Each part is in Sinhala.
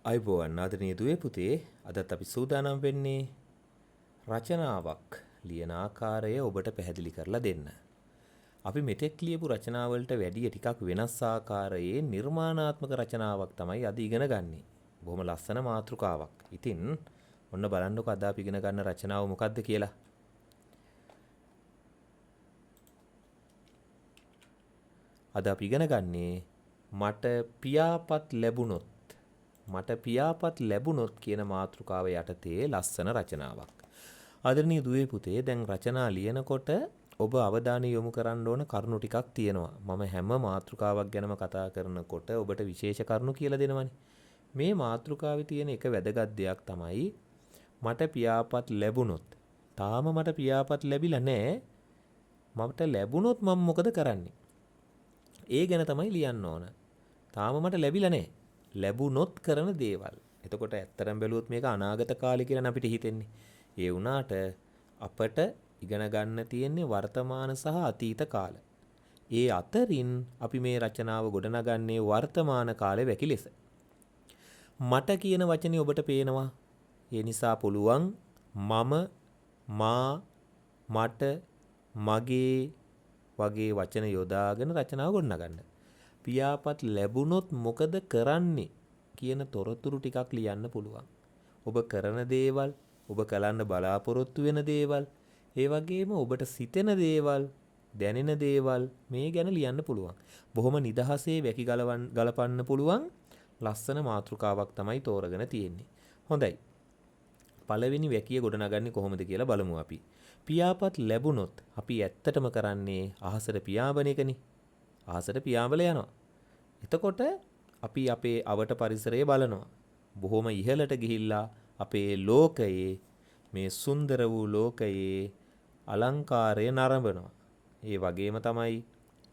අයිබෝවන් ආදරණීය දුවේ පුතේ අදත් අපි සූදානම් වෙන්නේ රචනාවක් ලියන ආකාරය ඔබට පැහැදිලි කරලා දෙන්න. අපි මෙතෙක් ලියපු රචනාවලට වැඩිය ටිකක් වෙනස් ආකාරයේ නිර්මාණාත්මක රචනාවක් තමයි අද ඉගෙන ගන්නෙ. බොහොම ලස්සන මාතෘකාවක්. ඉතින් ඔන්න බලන්නකෝ අද අපි ඉගෙන ගන්න රචනාව මොකක්ද කියලා. අද අපි ඉගෙන ගන්නේ මට පියාපත් ලැබුණොත් මට පියාපත් ලැබුණොත් කියන මාතෘකාව යටතේ ලස්සන රචනාවක්. ආදරණීය දුවේ පුතේ දැන් රචනා ලියනකොට ඔබ අවධානය යොමු කරන්න ඕන කරුණු ටිකක් තියෙනවා. මම හැම මාතෘකාවක් ගැනම කතා කරනකොට ඔබට විශේෂ කරුණු කියලා දෙනවනේ. මේ මාතෘකාවේ තියෙන එක වැදගත් දෙයක් තමයි මට පියාපත් ලැබුණොත්. තාම මට පියාපත් ලැබිලා නැහැ. මට ලැබුණොත් මම මොකද කරන්නේ? ඒ ගැන තමයි ලියන්න ඕන. තාම මට ලැබිලා නැහැ. ලැබුණොත් කරන දේවල්. එතකොට ඇත්තටම බැලුවොත් මේක අනාගත කාලේ කියලා අපිට හිතෙන්නේ. ඒ වුණාට අපට ඉගෙන ගන්න තියෙන්නේ වර්තමාන සහ අතීත කාල. ඒ අතරින් අපි මේ රචනාව ගොඩනගන්නේ වර්තමාන කාලේ වැකි ලෙස. මට කියන වචනේ ඔබට පේනවා. ඒ නිසා පුළුවන් මම, මා, මට, මගේ වගේ වචන යොදාගෙන රචනාව ගොඩනගන්න. පියාපත් ලැබුණොත් මොකද කරන්නේ කියන තොරතුරු ටිකක් ලියන්න පුළුවන්. ඔබ කරන දේවල්, ඔබ කරන්න බලාපොරොත්තු වෙන දේවල්, ඒ වගේම ඔබට සිතෙන දේවල්, දැනෙන දේවල් මේ ගැන ලියන්න පුළුවන්. බොහොම නිදහසේ වැකි ගලපන්න පුළුවන් ලස්සන මාතෘකාවක් තමයි තෝරගෙන තියෙන්නේ. හොඳයි. පළවෙනි වැකිය ගොඩනගන්නේ කොහොමද කියලා බලමු අපි. පියාපත් ලැබුණොත් අපි ඇත්තටම කරන්නේ අහසට පියාඹන එකනේ. අහසට පියාඹලා යනවා. එතකොට අපි අපේ අවට පරිසරය බලනවා. බොහොම ඉහළට ගිහිල්ලා අපේ ලෝකයේ මේ සුන්දර වූ ලෝකයේ අලංකාරය නරඹනවා. ඒ වගේම තමයි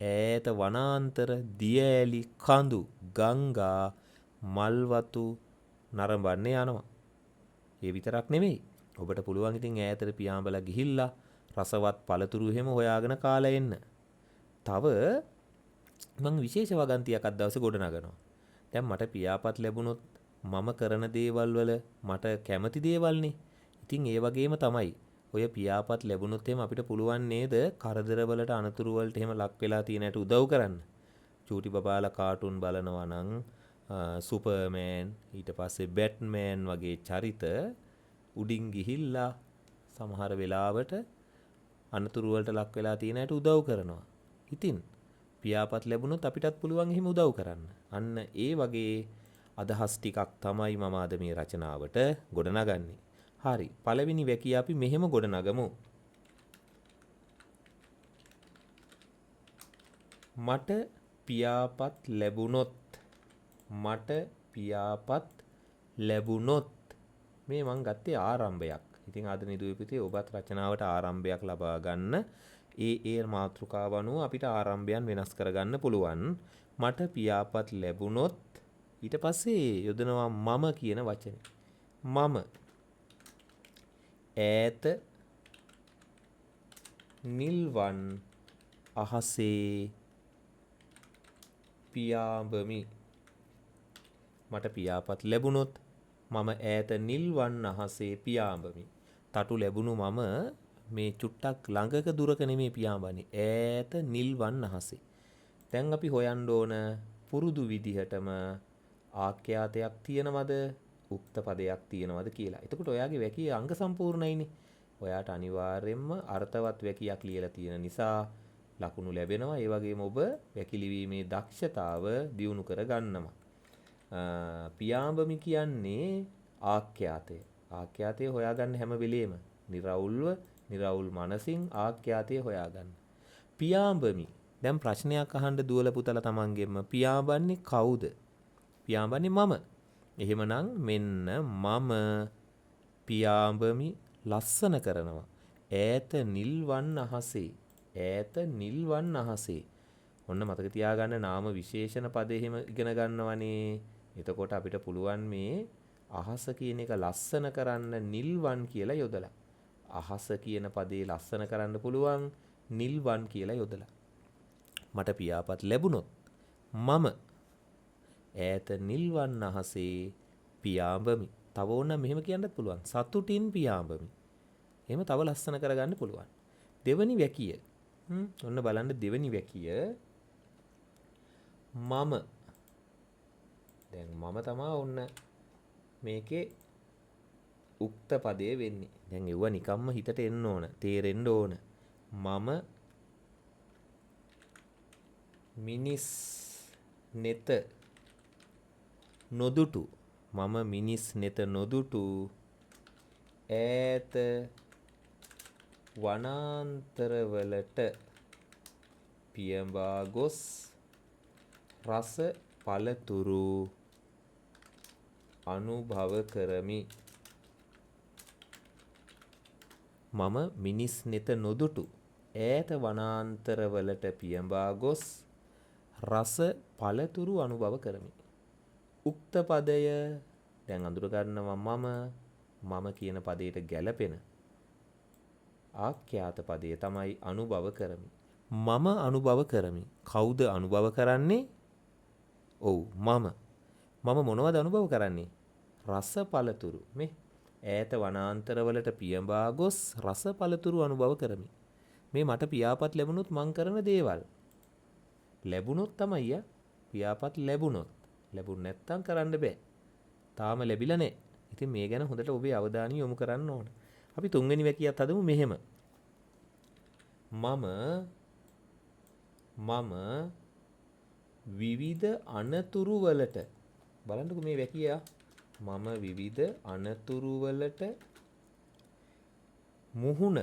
ඈත වනාන්තර, දිය ඇලි, කඳු, ගංගා, මල්වතු නරඹන්නේ යනවා. ඒ විතරක් නෙමෙයි. ඔබට පුළුවන් ඉතින් ඈතට පියාඹලා ගිහිල්ලා රසවත් පළතුරු එහෙම හොයාගෙන කාලා එන්න. තව මං විශේෂ වගන්තියක් අද දවසේ ගොඩනගනවා. දැන් මට පියාපත් ලැබුණොත් මම කරන දේවල් වල මට කැමති දේවල්නේ. ඉතින් ඒ වගේම තමයි. ඔය පියාපත් ලැබුණොත් එහෙම අපිට පුළුවන් නේද කරදර වලට අනතුරු වලට එහෙම ලක් වෙලා තියෙන ඇට උදව් කරන්න. චූටි බබාලා කාටුන් බලනවා නම් සුපර්මෑන් ඊට පස්සේ බැට්මෑන් වගේ චරිත උඩින් ගිහිල්ලා සමහර වෙලාවට අනතුරු වලට ලක් වෙලා තියෙන ඇට උදව් කරනවා. ඉතින් පියාපත් ලැබුණොත් අපිටත් පුළුවන් එහෙම උදව් කරන්න. අන්න ඒ වගේ අදහස් ටිකක් තමයි මම අද මේ රචනාවට ගොඩනගන්නේ. හරි. පළවෙනි වැකිය අපි මෙහෙම ගොඩනගමු. මට පියාපත් ලැබුණොත් මට පියාපත් ලැබුණොත් මේ මං ගත්තේ ආරම්භයක්. ඉතින් ආදරණීය දුවේ පුතේ ඔබත් රචනාවට ආරම්භයක් ලබා ගන්න. ඒ මාතෘකාව අනුව අපිට ආරම්භයන් වෙනස් කරගන්න පුළුවන්. මට පියාපත් ලැබුණොත් ඊට පස්සේ යොදනවා මම කියන වචනේ. මම ඈත නිල්වන් අහසේ පියාඹමි. මට පියාපත් ලැබුණොත් මම ඈත නිල්වන් අහසේ පියාඹමි. තටු ලැබුණු මම මේ චුට්ටක් ළඟක දුරක නෙමේ පියාඹන්නේ. ඈත නිල්වන් අහසේ. දැන් අපි හොයන්න ඕන පුරුදු විදිහටම ආඛ්‍යාතයක් තියෙනවද? උක්ත පදයක් තියෙනවද කියලා. එතකොට ඔයාගේ වැකිය අංග සම්පූර්ණයිනේ. ඔයාට අනිවාර්යයෙන්ම අර්ථවත් වැකියක් ලියලා තියෙන නිසා ලකුණු ලැබෙනවා. ඒ වගේම ඔබ වැකි ලිවීමේ දක්ෂතාව දියුණු කර ගන්නවා. පියාඹමි කියන්නේ ආඛ්‍යාතය. ආඛ්‍යාතය හොයාගන්න හැම වෙලේම නිරවුල් මනසින් ආඛ්‍යාතය හොයාගන්න. පියාඹමි. දැන් ප්‍රශ්නයක් අහන්න දුවල පුතලා තමන්ගෙම පියාඹන්නේ කවුද? පියාඹන්නේ මම. එහෙමනම් මෙන්න මම පියාඹමි ලස්සන කරනවා. ඈත නිල්වන් අහසේ. ඈත නිල්වන් අහසේ. ඔන්න මතක තියාගන්න නාම විශේෂණ පද එහෙම ඉගෙන ගන්නවනේ. එතකොට අපිට පුළුවන් මේ අහස කියන එක ලස්සන කරන්න නිල්වන් කියලා යොදලා. අහස කියන පදේ ලස්සන කරන්න පුළුවන් නිල්වන් කියලා යොදලා. මට පියාපත් ලැබුණොත් මම ඈත නිල්වන් අහසේ පියාඹමි. තව ඕනනම් මෙහෙම කියන්නත් පුළුවන්. සතුටින් පියාඹමි. එහෙම තව ලස්සන කරගන්න පුළුවන්. දෙවනි වැකිය. ඔන්න බලන්න දෙවනි වැකිය. මම. දැන් මම තමා ඔන්න මේකේ උක්ත පදයේ වෙන්නේ. දැන් ඒව නිකම්ම හිතට එන්න ඕන, තේරෙන්න ඕන. මම මිනිස් නෙත නොදුටු. මම මිනිස් නෙත නොදුටු ඈත වනාන්තරවලට පියඹා ගොස් රස පළතුරු අනුභව කරමි. මම මිනිස් නෙත නොදුටු ඈත වනාන්තරවලට පියඹා ගොස් රස පළතුරු අනුභව කරමි. උක්ත පදය දැන් අඳුර ගන්නවා මම කියන පදයට ගැලපෙන ආඛ්‍යාත පදය තමයි අනුභව කරමි. මම අනුභව කරමි. කවුද අනුභව කරන්නේ? ඔව් මම මොනවද අනුභව කරන්නේ? රස පළතුරු. මේ ඈත වනාන්තරවලට පියඹා ගොස් රස පළතුරු අනුභව කරමි. මේ මට පියාපත් ලැබුණොත් මං කරන දේවල්. ලැබුණොත් තමයි පියාපත් ලැබුණොත්. ලැබුණ නැත්තම් කරන්න බෑ. තාම ලැබිලා නැහැ. ඉතින් මේ ගැන හොඳට ඔබේ අවධානය යොමු කරන්න ඕන. අපි තුන්වෙනි වැකියත් හදමු මෙහෙම. මම විවිධ අනතුරු වලට බලන්නකෝ මේ වැකිය. මම විවිධ අනතුරු වලට මුහුණ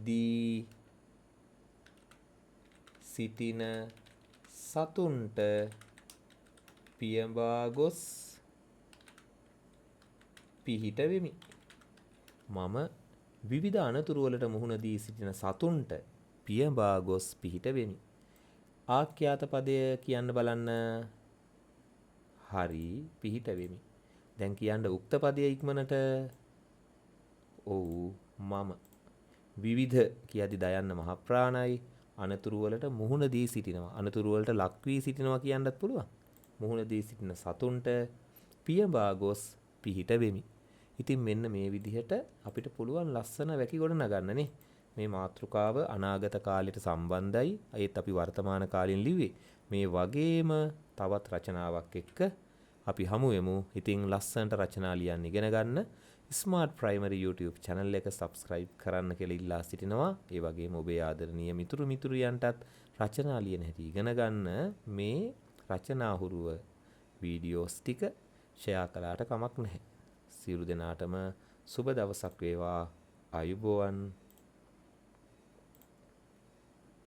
දී සිටින සතුන්ට පියඹා ගොස් පිහිට වෙමි. මම විවිධ අනතුරු වලට මුහුණ දී සිටින සතුන්ට පියඹා ගොස් පිහිට වෙමි. ආඛ්‍යාත පදය කියන්න බලන්න. හරි පිහිට වෙමි. දැන් කියන්න උක්ත පදය ඉක්මනට. ඔව් මම විවිධ කියදි දයන්න මහ ප්‍රාණයි. අනතුරු වලට මුහුණ දී සිටිනවා. අනතුරු වලට ලක් වී සිටිනවා කියන්නත් පුළුවන්. මුහුණ දී සිටින සතුන්ට පියඹා ගොස් පිහිට වෙමි. ඉතින් මෙන්න මේ විදිහට අපිට පුළුවන් ලස්සන වැකි ගොඩ නගන්නනේ. මේ මාතෘකාව අනාගත කාලයට සම්බන්ධයි. ඒත් අපි වර්තමාන කාලෙන් ලිව්වේ. මේ වගේම තවත් රචනාවක් එක්ක අපි හමු වෙමු. ඉතින් ලස්සනට රචනා ලියන්න ඉගෙන ගන්න. ස්මාර්ට් ප්‍රයිමරි YouTube channel එක subscribe කරන්න කියලා ඉල්ලා සිටිනවා. ඒ වගේම ඔබේ ආදරණීය මිතුරියන්ටත් රචනා ලියන හැටි ඉගෙන ගන්න මේ රචනා හුරුව වීඩියෝස් ටික ෂෙයා කළාට කමක් නැහැ. සියලු දෙනාටම සුබ දවසක් වේවා. ආයුබෝවන්.